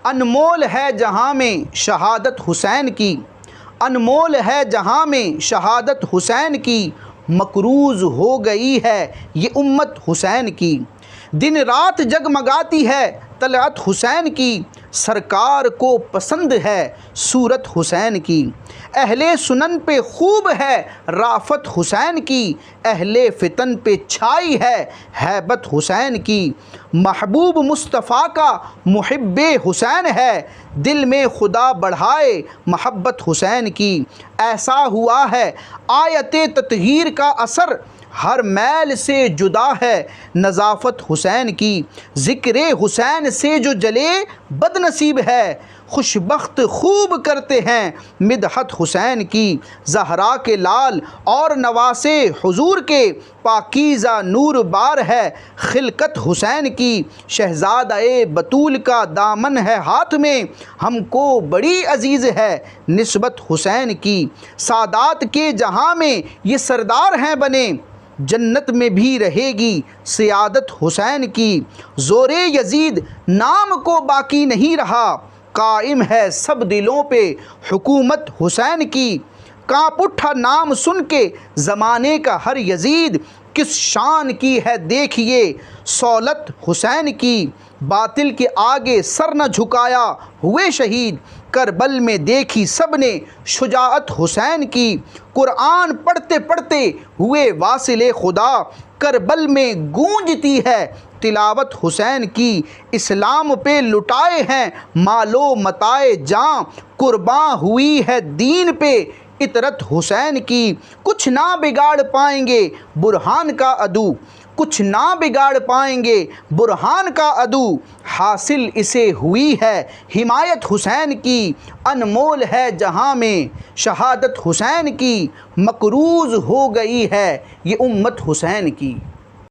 अनमोल है जहाँ में शहादत हुसैन की, अनमोल है जहाँ में शहादत हुसैन की, मकरूज़ हो गई है ये उम्मत हुसैन की। दिन रात जगमगाती है तलअत हुसैन की, सरकार को पसंद है सूरत हुसैन की। अहले सुनन पे खूब है राफत हुसैन की, अहले फितन पे छाई है हैबत हुसैन की। महबूब मुस्तफ़ा का मुहिब्बे हुसैन है, दिल में खुदा बढ़ाए महब्बत हुसैन की। ऐसा हुआ है आयते ततहीर का असर, हर मैल से जुदा है नज़ाफ़त हुसैन की। ज़िक्रे हुसैन से जो जले बदनसीब है, खुशबख्त खूब करते हैं मिदहत हुसैन की। ज़हरा के लाल और नवासे हुजूर के, पाकीज़ा नूर बार है खिलकत हुसैन की। शहज़ादा-ए बतूल का दामन है हाथ में, हमको बड़ी अजीज़ है निस्बत हुसैन की। सादात के जहाँ में ये सरदार हैं बने, जन्नत में भी रहेगी सियादत हुसैन की। ज़ोरे यजीद नाम को बाकी नहीं रहा, कायम है सब दिलों पे हुकूमत हुसैन की। काँप उठा नाम सुन के ज़माने का हर यजीद, किस शान की है देखिए सौलत हुसैन की। बातिल के आगे सर न झुकाया हुए शहीद, करबल में देखी सब ने शुजाअत हुसैन की। कुरान पढ़ते पढ़ते हुए वासिले खुदा, करबल में गूंजती है तिलावत हुसैन की। इस्लाम पे लुटाए हैं मालो मताए जां, कुर्बान हुई है दीन पे इतरत हुसैन की। कुछ ना बिगाड़ पाएंगे बुरहान का अदू, कुछ ना बिगाड़ पाएंगे बुरहान का अदू, हासिल इसे हुई है हिमायत हुसैन की। अनमोल है जहाँ में शहादत हुसैन की, मकरूज़ हो गई है ये उम्मत हुसैन की।